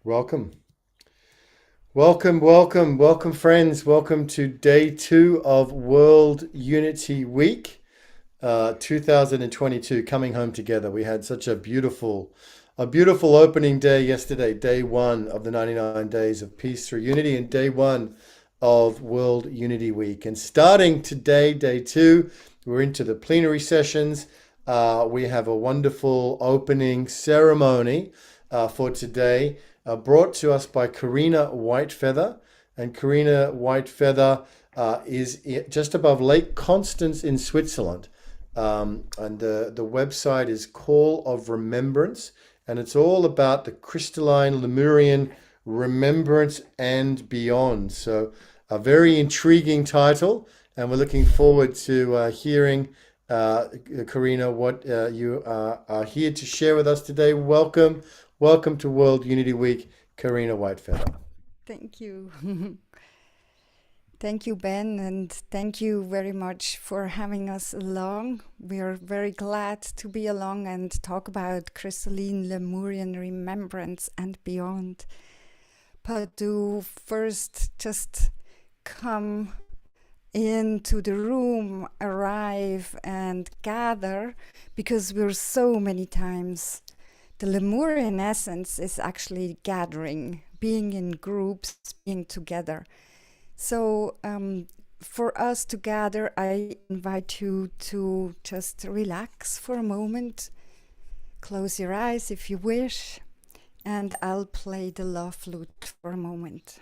Welcome. Welcome, friends. Welcome to day two of World Unity Week 2022, coming home together. We had such a beautiful opening day yesterday, day one of the 99 days of peace through unity, and day one of World Unity Week. And starting today, day two, we're into the plenary sessions. We have a wonderful opening ceremony for today, brought to us by Corina White Feather. And Corina White Feather is just above Lake Constance in Switzerland. And the website is Call of Remembrance, and it's all about the Crystalline Lemurian Remembrance and Beyond. So, a very intriguing title, and we're looking forward to hearing, Karina, what you are here to share with us today. Welcome to World Unity Week, Karina Whitefeather. Thank you. Thank you, Ben, and thank you very much for having us along. We are very glad to be along and talk about Crystalline Lemurian Remembrance and Beyond. But to first just come into the room, arrive and gather, because we're so many times. The Lemurian essence is actually gathering, being in groups, being together. So for us to gather, I invite you to just relax for a moment, close your eyes if you wish, and I'll play the love flute for a moment.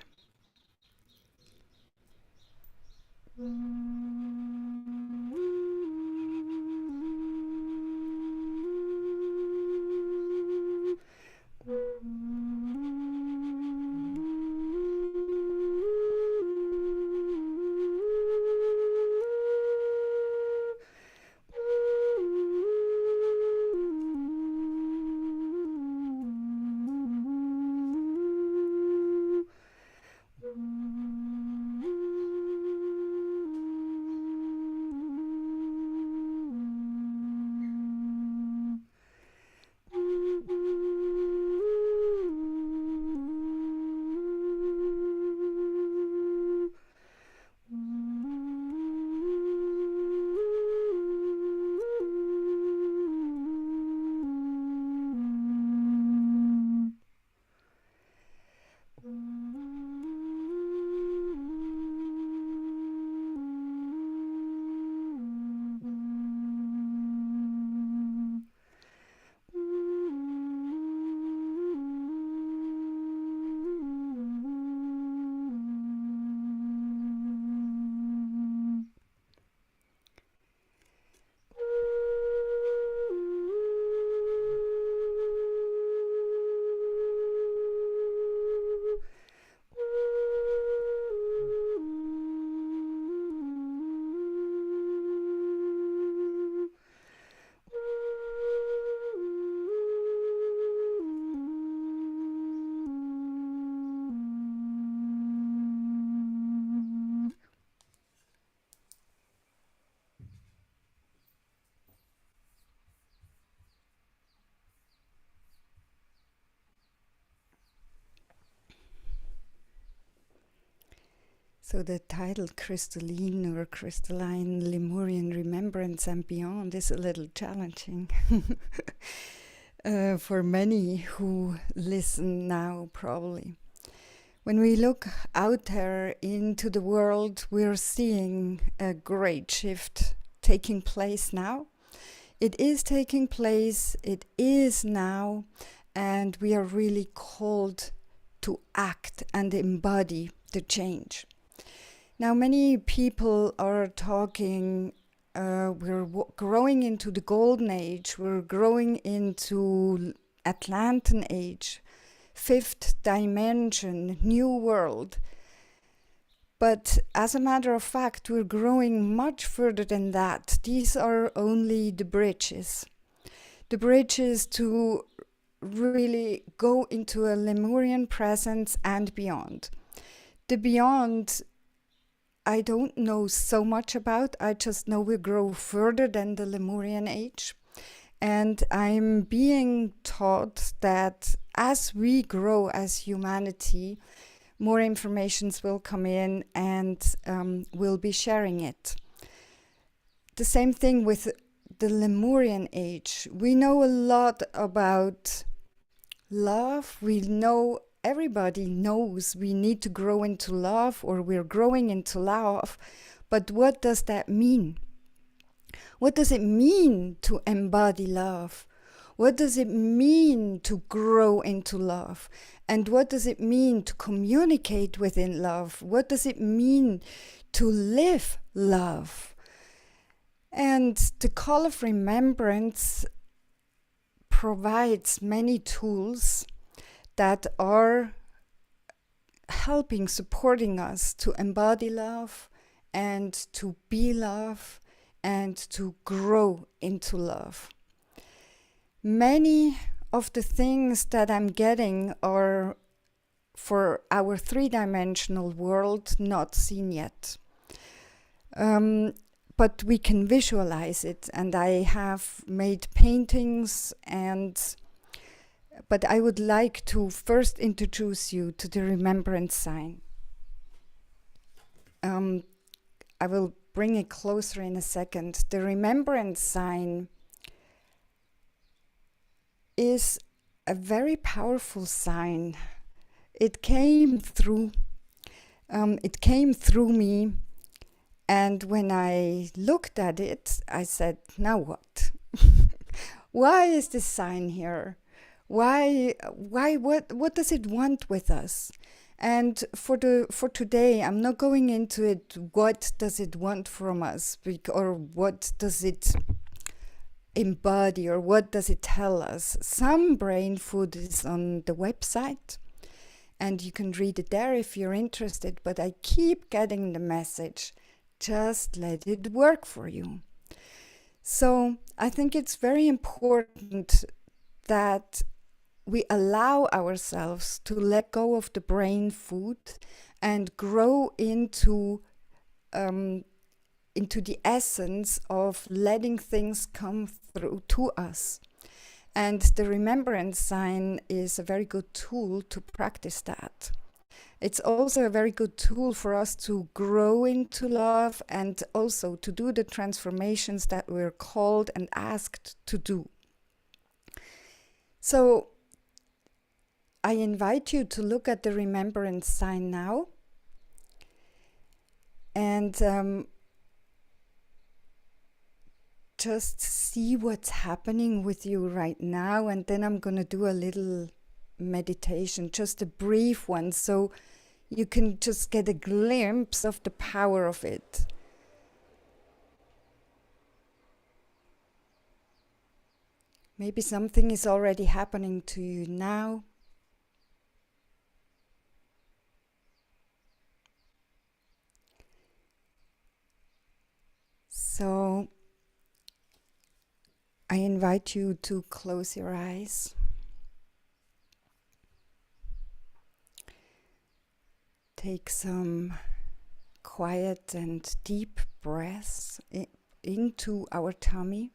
So the title Crystalline or Crystalline Lemurian Remembrance and Beyond is a little challenging for many who listen now, probably. When we look out there into the world, we're seeing a great shift taking place now. It is taking place, it is now, and we are really called to act and embody the change. Now, many people are talking, we're growing into the golden age, we're growing into Atlantean age, fifth dimension, new world. But as a matter of fact, we're growing much further than that. These are only the bridges. The bridges to really go into a Lemurian presence and beyond. The beyond I don't know so much about. I just know we grow further than the Lemurian age. And I'm being taught that as we grow as humanity, more informations will come in and we'll be sharing it. The same thing with the Lemurian age. We know a lot about love. We know, everybody knows we need to grow into love, or we're growing into love. But what does that mean? What does it mean to embody love? What does it mean to grow into love? And what does it mean to communicate within love? What does it mean to live love? And the Call of Remembrance provides many tools that are helping, supporting us to embody love and to be love and to grow into love. Many of the things that I'm getting are for our three-dimensional world not seen yet. But we can visualize it, and I have made paintings, but I would like to first introduce you to the remembrance sign. I will bring it closer in a second. The remembrance sign is a very powerful sign. It came through me, and when I looked at it, I said, now what? Why is this sign here? What does it want with us? And for today, I'm not going into it, what does it want from us, or what does it embody, or what does it tell us? Some brain food is on the website, and you can read it there if you're interested, but I keep getting the message, just let it work for you. So I think it's very important that we allow ourselves to let go of the brain food and grow into the essence of letting things come through to us. And the remembrance sign is a very good tool to practice that. It's also a very good tool for us to grow into love and also to do the transformations that we're called and asked to do. So I invite you to look at the remembrance sign now, and just see what's happening with you right now. And then I'm going to do a little meditation, just a brief one, so you can just get a glimpse of the power of it. Maybe something is already happening to you now. So I invite you to close your eyes. Take some quiet and deep breaths into our tummy.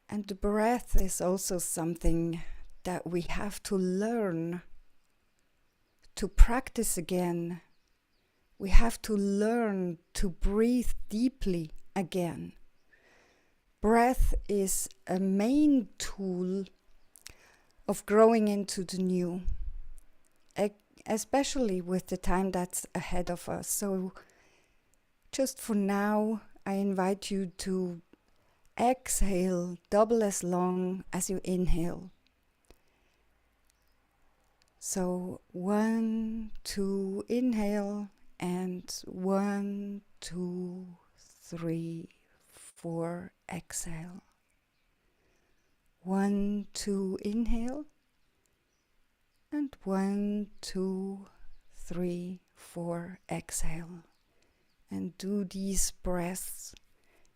And the breath is also something that we have to learn to practice again. We have to learn to breathe deeply again. Breath is a main tool of growing into the new, especially with the time that's ahead of us. So just for now, I invite you to exhale double as long as you inhale. So 1, 2, inhale, and 1, 2, 3, 4, exhale. 1, 2, inhale, and 1, 2, 3, 4, exhale. And do these breaths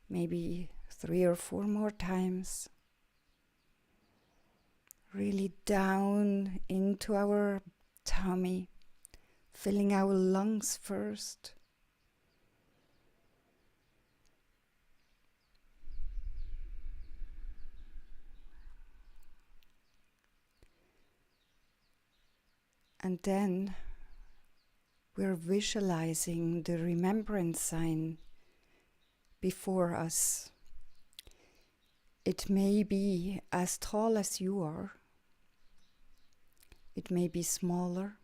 maybe 3 or 4 more times. Really down into our tummy, filling our lungs first. And then we're visualizing the remembrance sign before us. It may be as tall as you are. It may be smaller.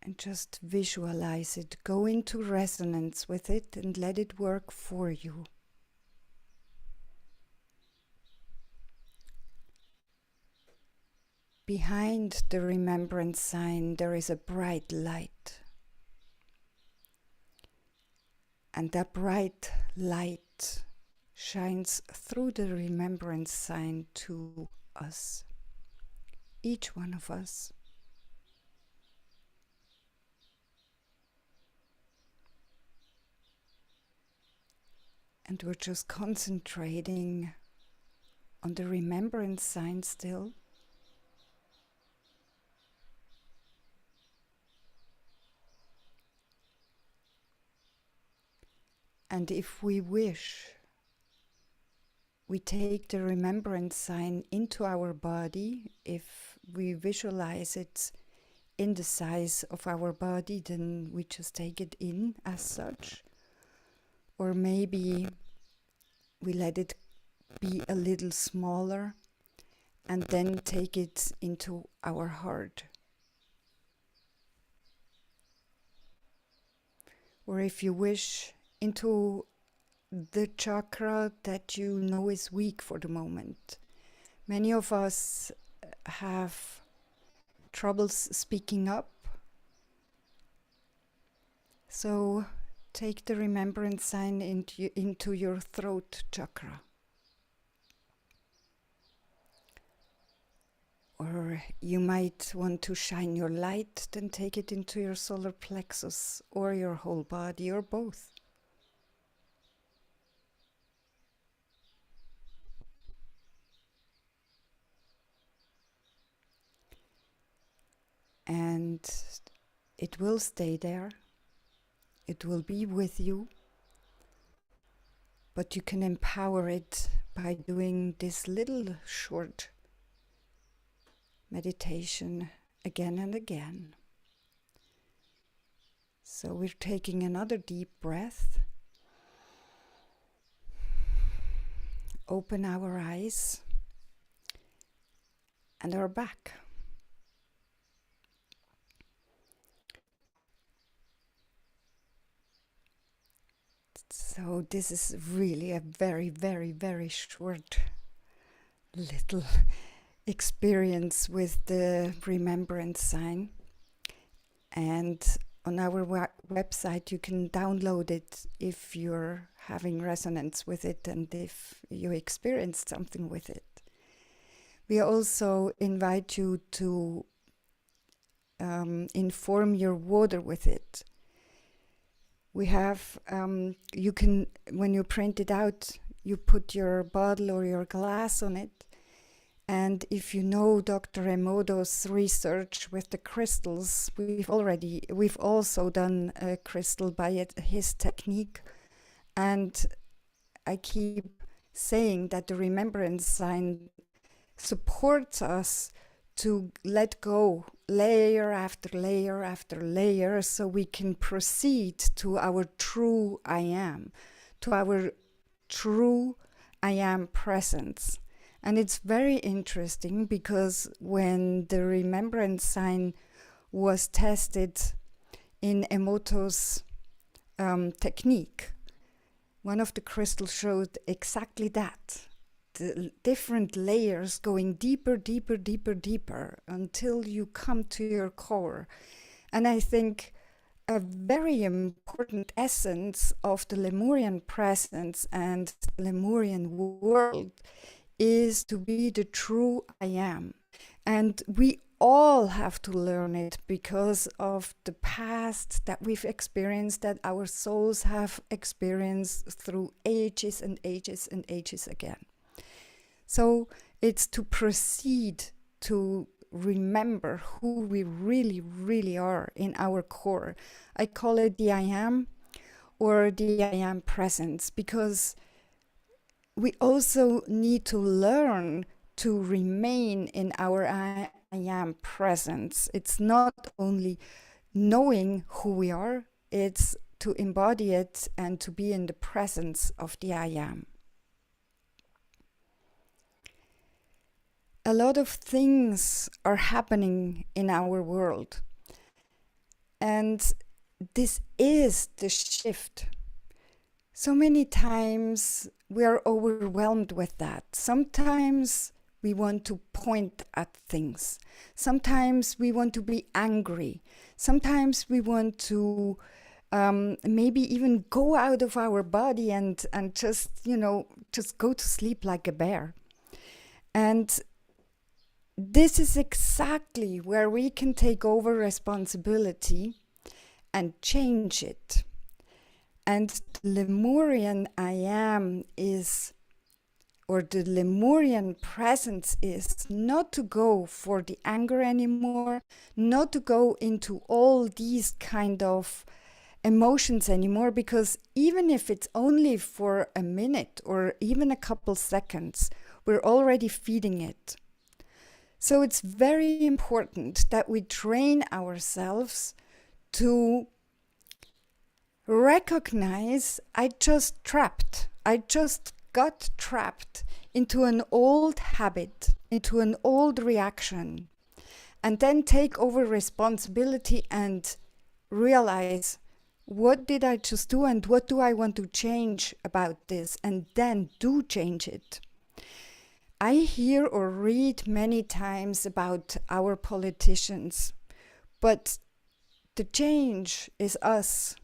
And just visualize it. Go into resonance with it and let it work for you. Behind the remembrance sign, there is a bright light. And that bright light shines through the remembrance sign to us, each one of us. And we're just concentrating on the remembrance sign still. And if we wish, we take the remembrance sign into our body. If we visualize it in the size of our body, then we just take it in as such. Or maybe we let it be a little smaller and then take it into our heart. Or if you wish, into the chakra that you know is weak for the moment. Many of us have troubles speaking up. So take the remembrance sign into your throat chakra. Or you might want to shine your light, then take it into your solar plexus or your whole body or both. And it will stay there. It will be with you. But you can empower it by doing this little short meditation again and again. So we're taking another deep breath. Open our eyes and our back. So this is really a very, very, very short little experience with the remembrance sign. And on our website you can download it if you're having resonance with it and if you experienced something with it. We also invite you to inform your water with it. We have, you can, when you print it out, you put your bottle or your glass on it. And if you know Dr. Emoto's research with the crystals, we've also done a crystal by his technique. And I keep saying that the remembrance sign supports us to let go layer after layer after layer so we can proceed to our true I am, to our true I am presence. And it's very interesting because when the remembrance sign was tested in Emoto's technique, one of the crystals showed exactly that. The different layers going deeper, deeper, deeper, deeper until you come to your core. And I think a very important essence of the Lemurian presence and the Lemurian world is to be the true I am. And we all have to learn it because of the past that we've experienced, that our souls have experienced through ages and ages and ages again. So it's to proceed to remember who we really, really are in our core. I call it the I am or the I am presence, because we also need to learn to remain in our I am presence. It's not only knowing who we are, it's to embody it and to be in the presence of the I am. A lot of things are happening in our world, and this is the shift. So many times we are overwhelmed with that. Sometimes we want to point at things. Sometimes we want to be angry. Sometimes we want to maybe even go out of our body and just, just go to sleep like a bear. And this is exactly where we can take over responsibility and change it. And the Lemurian I am is, or the Lemurian presence is, not to go for the anger anymore, not to go into all these kind of emotions anymore, because even if it's only for a minute or even a couple seconds, we're already feeding it. So it's very important that we train ourselves to recognize I just got trapped into an old habit, into an old reaction, and then take over responsibility and realize, what did I just do and what do I want to change about this, and then do change it. I hear or read many times about our politicians, but the change is us.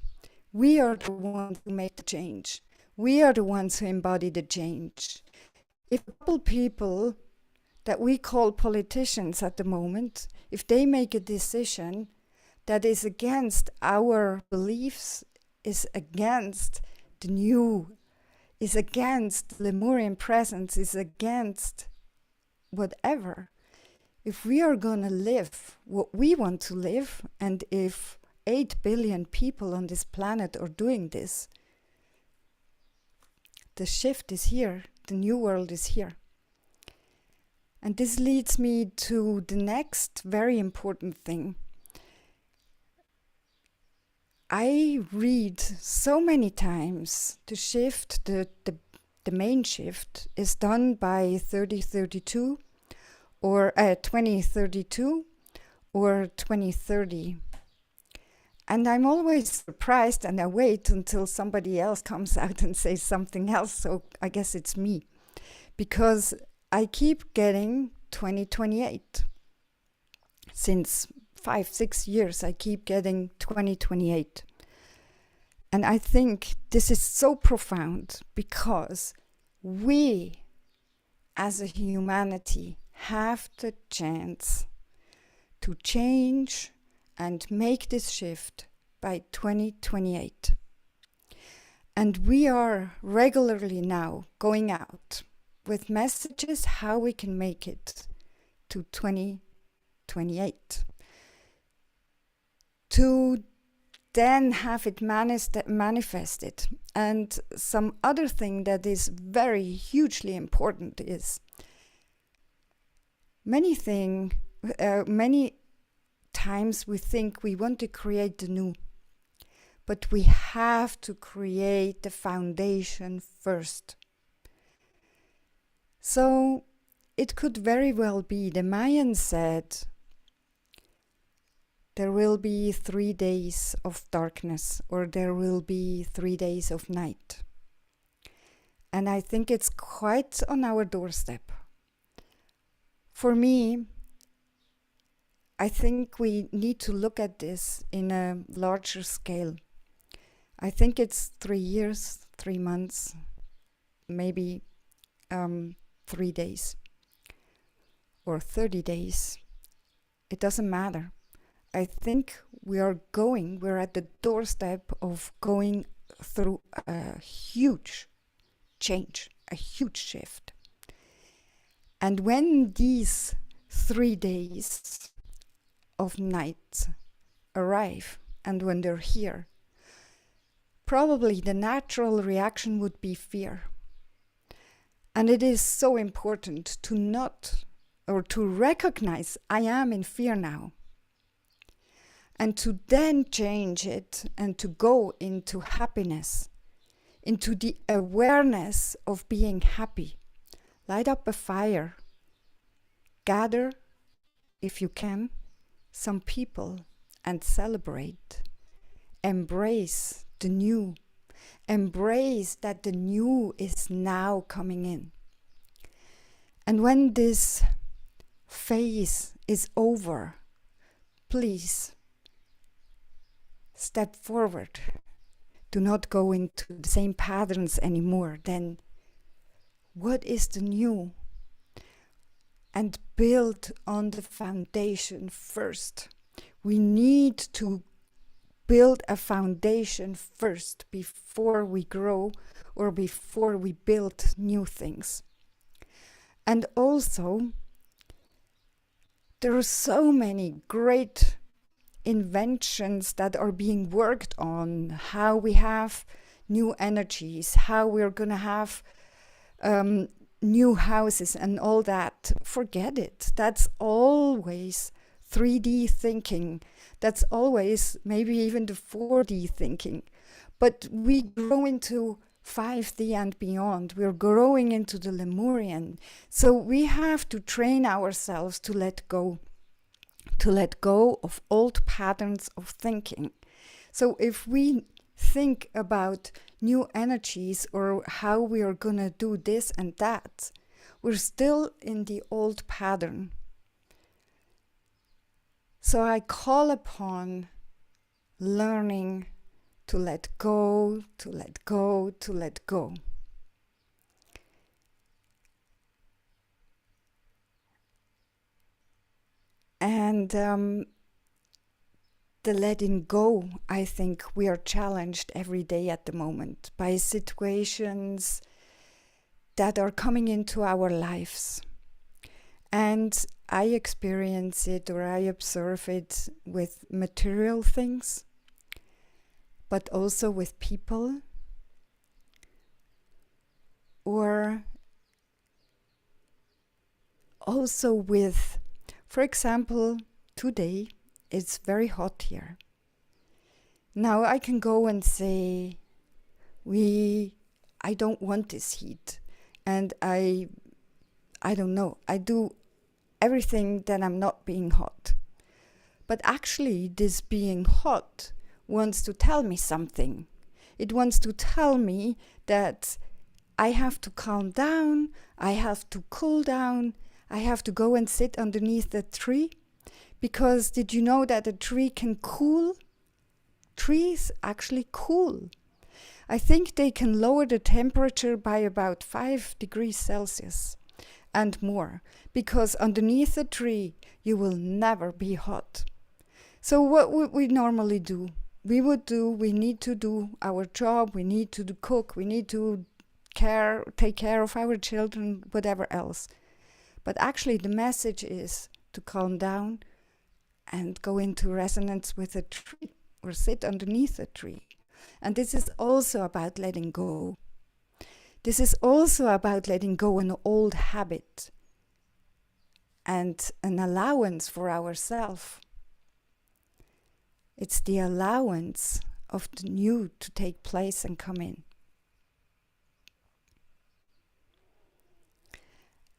We are the ones who make the change. We are the ones who embody the change. If a couple people that we call politicians at the moment, if they make a decision that is against our beliefs, is against the new, is against Lemurian presence, is against whatever, if we are going to live what we want to live, and if 8 billion people on this planet are doing this, the shift is here, the new world is here. And this leads me to the next very important thing. I read so many times the shift, the main shift is done by 3032 or 2032 or 2030. And I'm always surprised, and I wait until somebody else comes out and says something else. So I guess it's me, because I keep getting 2028. Since 5-6 years, I keep getting 2028. And I think this is so profound, because we as a humanity have the chance to change and make this shift by 2028. And we are regularly now going out with messages how we can make it to 2028. To then have it manifested. And some other thing that is very hugely important is many times we think we want to create the new, but we have to create the foundation first. So it could very well be, the Mayans said, there will be 3 days of darkness, or there will be 3 days of night. And I think it's quite on our doorstep. For me, I think we need to look at this in a larger scale. I think it's 3 years, 3 months, maybe 3 days or 30 days. It doesn't matter. I think we're at the doorstep of going through a huge change, a huge shift. And when these 3 days of night arrive, and when they're here, probably the natural reaction would be fear. And it is so important to not, or to recognize I am in fear now. And to then change it and to go into happiness, into the awareness of being happy. Light up a fire. Gather, if you can, some people and celebrate. Embrace the new. Embrace that the new is now coming in. And when this phase is over, please step forward. Do not go into the same patterns anymore. Then what is the new? And build on the foundation first. We need to build a foundation first before we grow or before we build new things. And also, there are so many great inventions that are being worked on, how we have new energies, how we're going to have new houses and all that. Forget it. That's always 3D thinking. That's always maybe even the 4D thinking. But we grow into 5D and beyond. We're growing into the Lemurian. So we have to train ourselves to let go of old patterns of thinking. So if we think about new energies or how we are going to do this and that, we're still in the old pattern. So I call upon learning to let go, to let go, to let go. And the letting go, I think we are challenged every day at the moment by situations that are coming into our lives. And I experience it or I observe it with material things, but also with people, or also with, for example, today it's very hot here. Now I can go and say, I don't want this heat, and I don't know, I do everything that I'm not being hot. But actually this being hot wants to tell me something. It wants to tell me that I have to calm down, I have to cool down, I have to go and sit underneath the tree. Because did you know that a tree can cool? Trees actually cool. I think they can lower the temperature by about 5 degrees Celsius and more. Because underneath the tree, you will never be hot. So what would we normally do? We need to do our job, we need to cook, we need to take care of our children, whatever else. But actually the message is to calm down and go into resonance with a tree or sit underneath a tree. And this is also about letting go. This is also about letting go an old habit and an allowance for ourselves. It's the allowance of the new to take place and come in.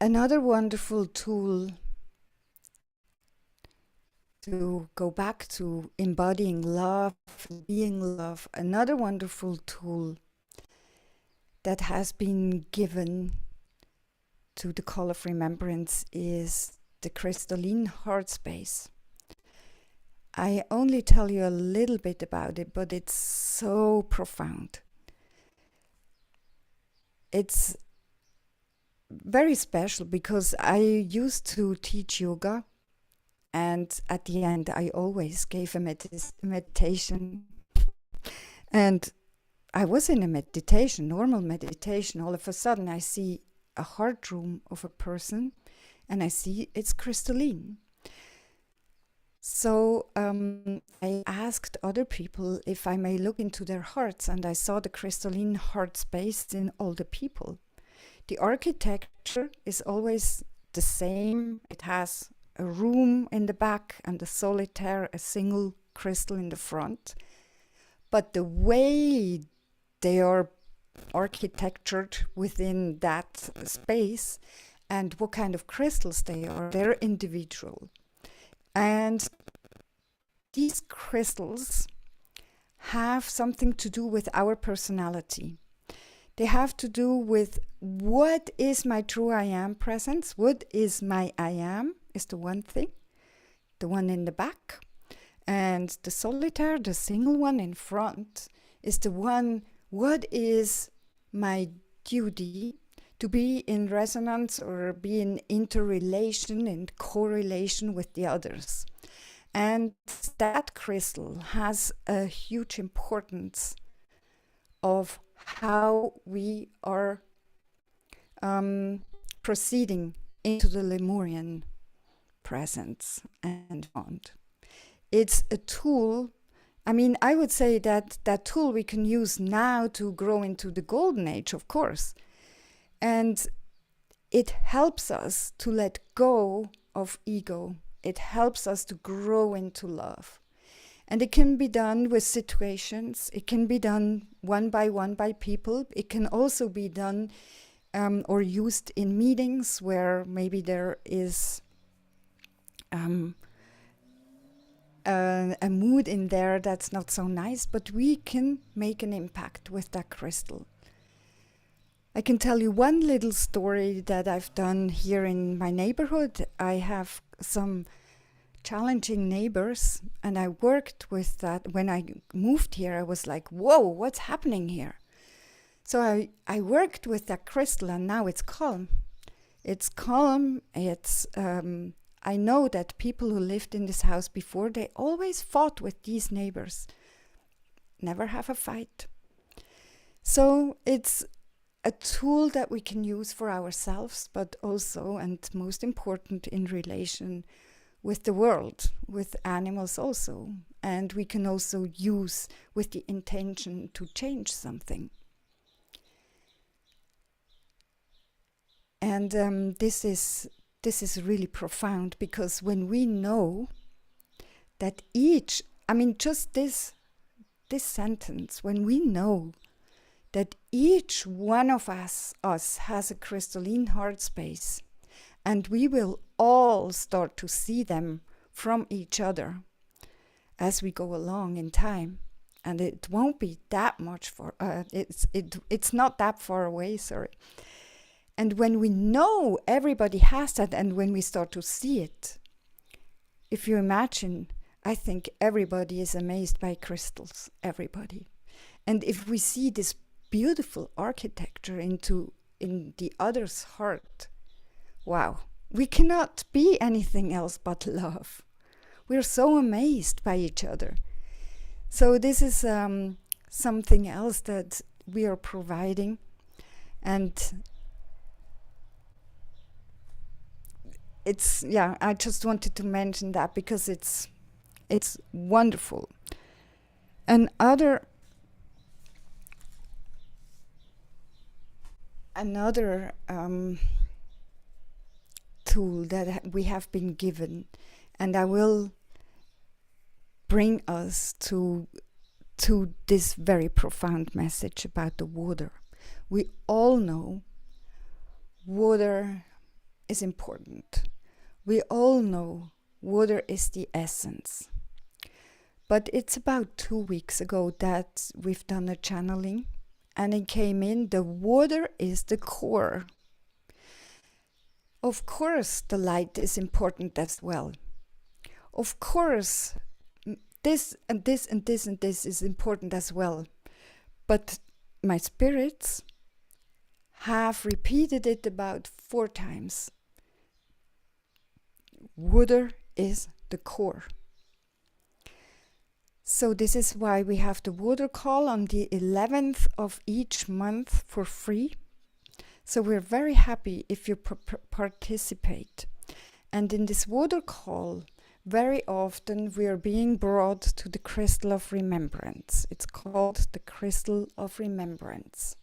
Another wonderful tool to go back to embodying love, being love, another wonderful tool that has been given to the call of remembrance is the crystalline heart space. I only tell you a little bit about it, but it's so profound. It's very special because I used to teach yoga, and at the end I always gave a meditation. And I was in a meditation, normal meditation. All of a sudden I see a heart room of a person and I see it's crystalline. So I asked other people if I may look into their hearts, and I saw the crystalline heart space in all the people. The architecture is always the same. It has a room in the back and a solitaire, a single crystal in the front. But the way they are architectured within that space and what kind of crystals they are, they're individual. And these crystals have something to do with our personality. They have to do with what is my true I am presence, what is my I am is the one thing, the one in the back. And the solitaire, the single one in front, is the one, what is my duty to be in resonance or be in interrelation and correlation with the others. And that crystal has a huge importance of how we are proceeding into the Lemurian presence and beyond. It's a tool. I mean, I would say that that tool we can use now to grow into the golden age, of course. And it helps us to let go of ego. It helps us to grow into love. And it can be done with situations. It can be done one by people. It can also be done or used in meetings where maybe there is a mood in there that's not so nice, but we can make an impact with that crystal. I can tell you one little story that I've done here in my neighborhood. I have some challenging neighbors, and I worked with that. When I moved here, I was like, whoa, what's happening here? So I worked with that crystal, and now it's calm. It's calm. It's I know that people who lived in this house before, they always fought with these neighbors. Never have a fight. So it's a tool that we can use for ourselves, but also, and most important, in relation with the world, with animals also. And we can also use with the intention to change something. And this is really profound, because when we know that each, I mean, just this sentence, when we know that each one of us has a crystalline heart space, and we will all start to see them from each other as we go along in time, and it won't be that much for it's not that far away, sorry. And when we know everybody has that, and when we start to see it, if you imagine, I think everybody is amazed by crystals, everybody. And if we see this beautiful architecture in the other's heart, wow, we cannot be anything else but love. We're so amazed by each other. So this is something else that we are providing, and it's, yeah, I just wanted to mention that because it's wonderful. Another tool that we have been given, and I will bring us to this very profound message about the water. We all know water is important. We all know water is the essence. But it's about 2 weeks ago that we've done a channeling, and it came in, the water is the core. Of course, the light is important as well. Of course, this and this and this and this is important as well. But my spirits have repeated it about 4 times. Water is the core. So this is why we have the water call on the 11th of each month for free. So we're very happy if you participate. And in this water call, very often we are being brought to the crystal of remembrance. It's called the crystal of remembrance.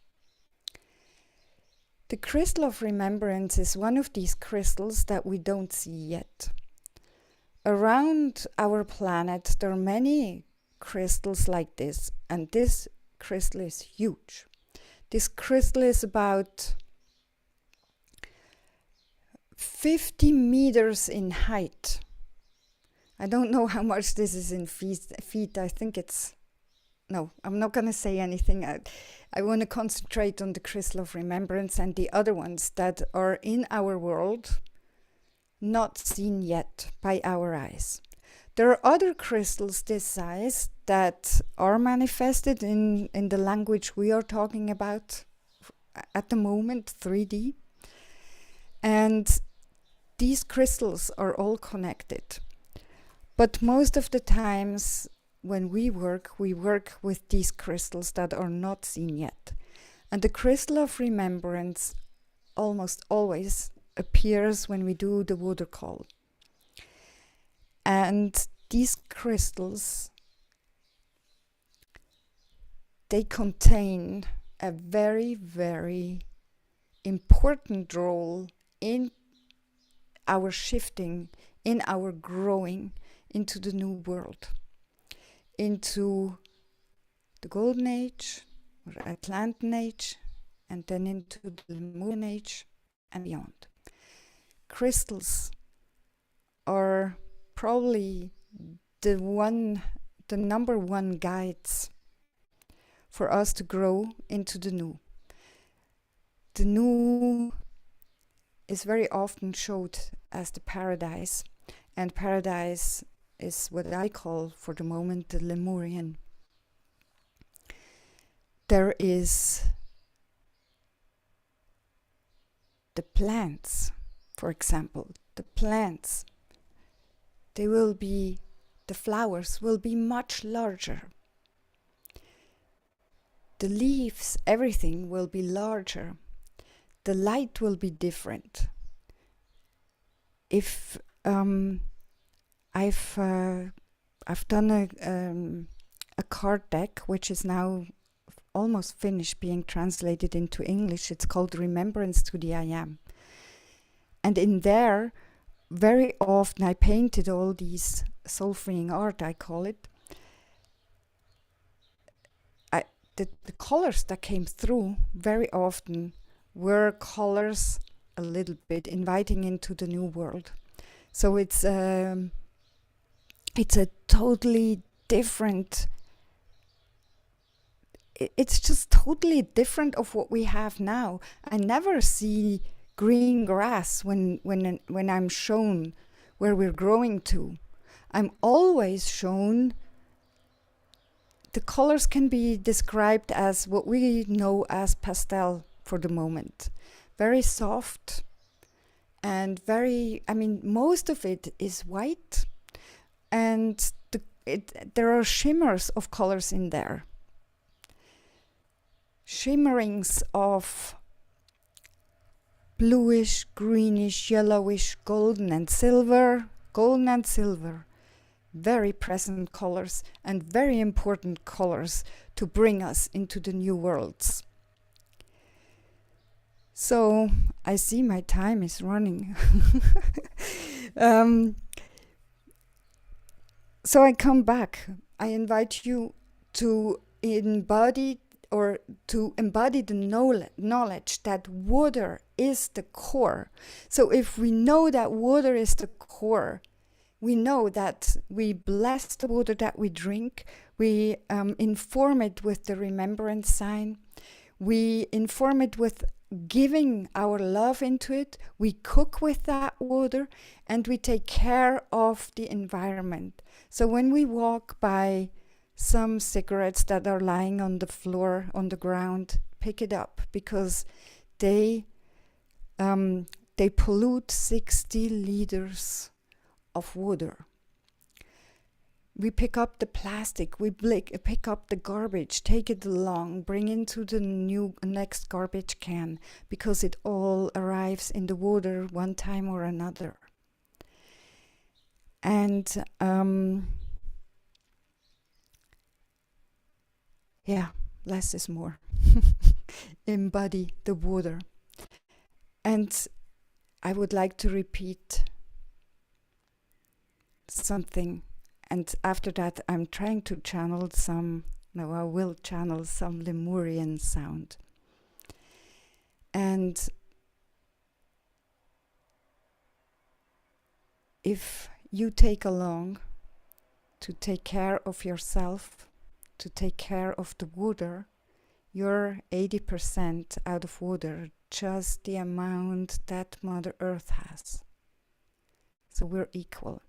The crystal of remembrance is one of these crystals that we don't see yet. Around our planet, there are many crystals like this, and this crystal is huge. This crystal is about 50 meters in height. I don't know how much this is in feet. I think it's... No, I'm not going to say anything. I want to concentrate on the crystal of remembrance and the other ones that are in our world, not seen yet by our eyes. There are other crystals this size that are manifested in the language we are talking about at the moment, 3D. And these crystals are all connected. But most of the times when we work with these crystals that are not seen yet. And the crystal of remembrance almost always appears when we do the water call. And these crystals, they contain a very, very important role in our shifting, in our growing into the new world, into the Golden Age, or Atlantean Age, and then into the Lemurian Age and beyond. Crystals are probably the number one guides for us to grow into the new. The new is very often showed as the paradise, and paradise is what I call for the moment the Lemurian. There is the plants, for example. The plants, the flowers will be much larger. The leaves, everything will be larger. The light will be different. If I've done a card deck which is now almost finished being translated into English. It's called Remembrance to the I Am. And in there, very often I painted all these soul-freeing art, I call it. The colors that came through very often were colors a little bit inviting into the new world. So it's a totally different, it's just totally different of what we have now. I never see green grass when I'm shown where we're growing to. I'm always shown, the colors can be described as what we know as pastel for the moment. Very soft and most of it is white, and there are shimmers of colors in there. Shimmerings of bluish, greenish, yellowish, golden and silver. Very present colors and very important colors to bring us into the new worlds. So I see my time is running. So I come back. I invite you to embody the knowledge that water is the core. So if we know that water is the core, we know that we bless the water that we drink. We inform it with the remembrance sign. We inform it with giving our love into it. We cook with that water, and we take care of the environment. So when we walk by some cigarettes that are lying on the floor, on the ground, pick it up, because they pollute 60 liters of water. We pick up the plastic, we pick up the garbage, take it along, bring into the next garbage can, because it all arrives in the water one time or another. And less is more. Embody the water. And I would like to repeat something. And after that, I'm trying to channel I will channel some Lemurian sound. And if you take along to take care of yourself, to take care of the water, you're 80% out of water, just the amount that Mother Earth has. So we're equal.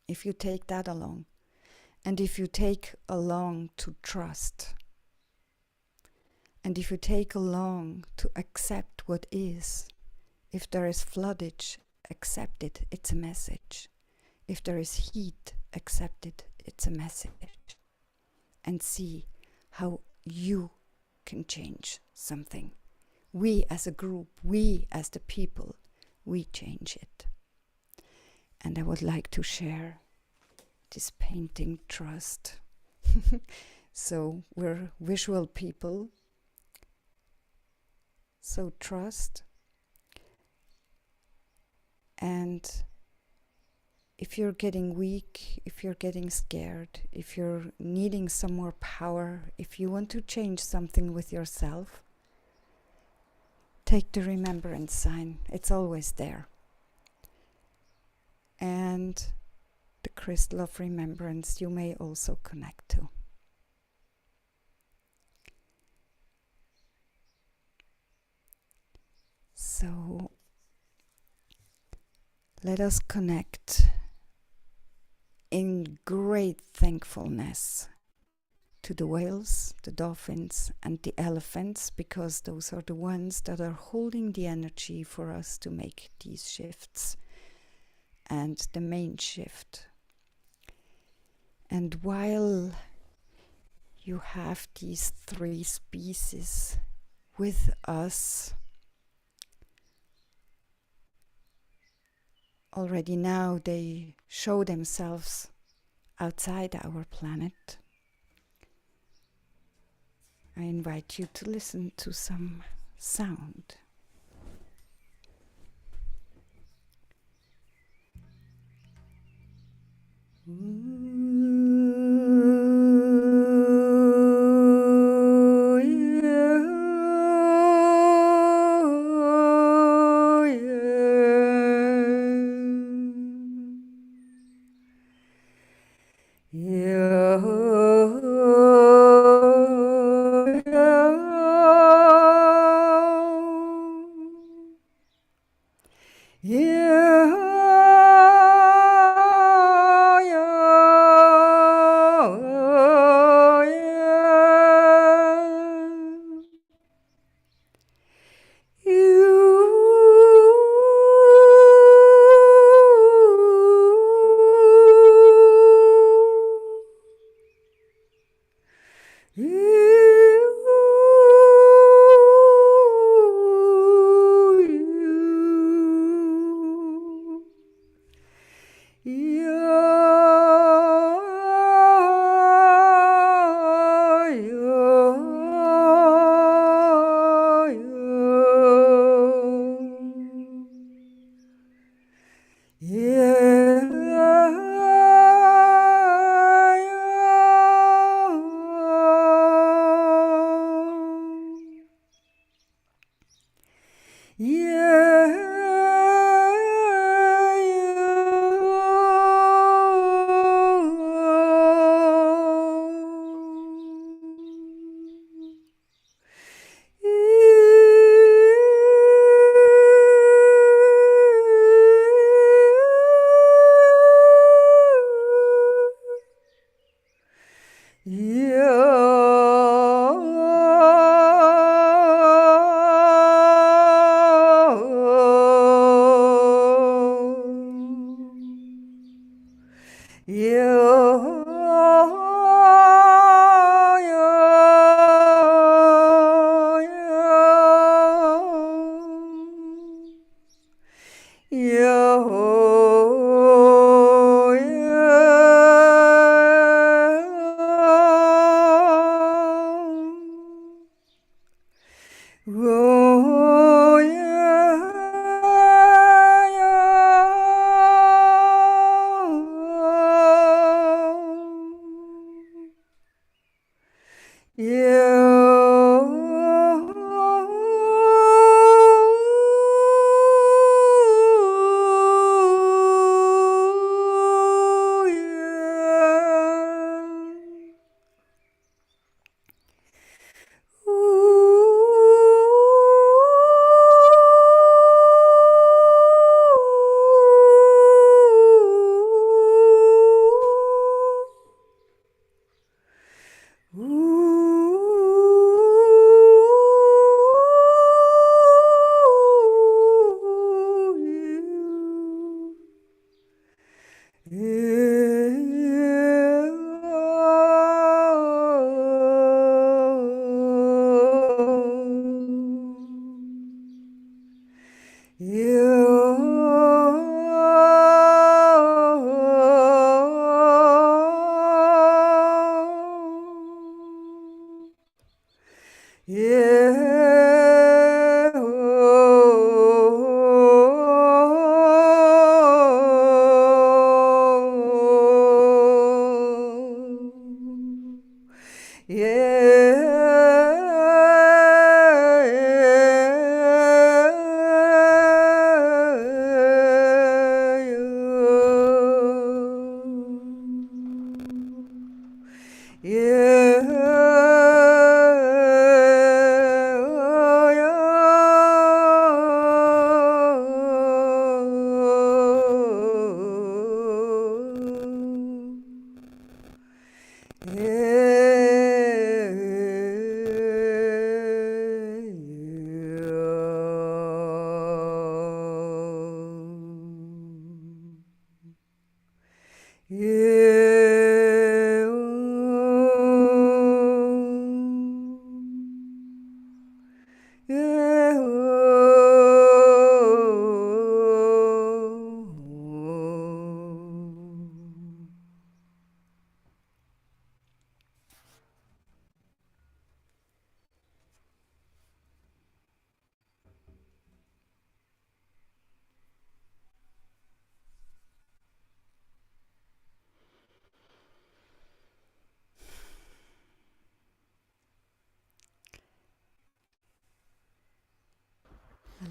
If you take that along, and if you take along to trust, and if you take along to accept what is, if there is floodage, accept it, it's a message. If there is heat, accept it, it's a message. And see how you can change something. We as a group, we as the people, we change it. And I would like to share this painting, Trust. So we're visual people. So trust. And if you're getting weak, if you're getting scared, if you're needing some more power, if you want to change something with yourself, take the remembrance sign. It's always there. And the crystal of remembrance you may also connect to. So let us connect in great thankfulness to the whales, the dolphins, and the elephants, because those are the ones that are holding the energy for us to make these shifts. And the main shift. And while you have these three species with us, already now they show themselves outside our planet. I invite you to listen to some sound. Yeah.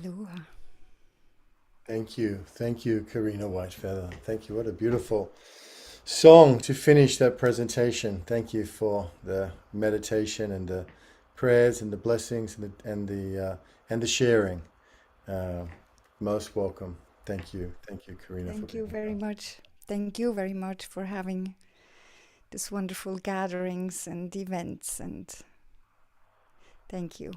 Aloha. Thank you. Thank you, Corina White Feather. Thank you. What a beautiful song to finish that presentation. Thank you for the meditation and the prayers and the blessings and the sharing. Most welcome. Thank you. Thank you, Corina, for Thank you being very here. much. Thank you very much for having this wonderful gatherings and events, and thank you.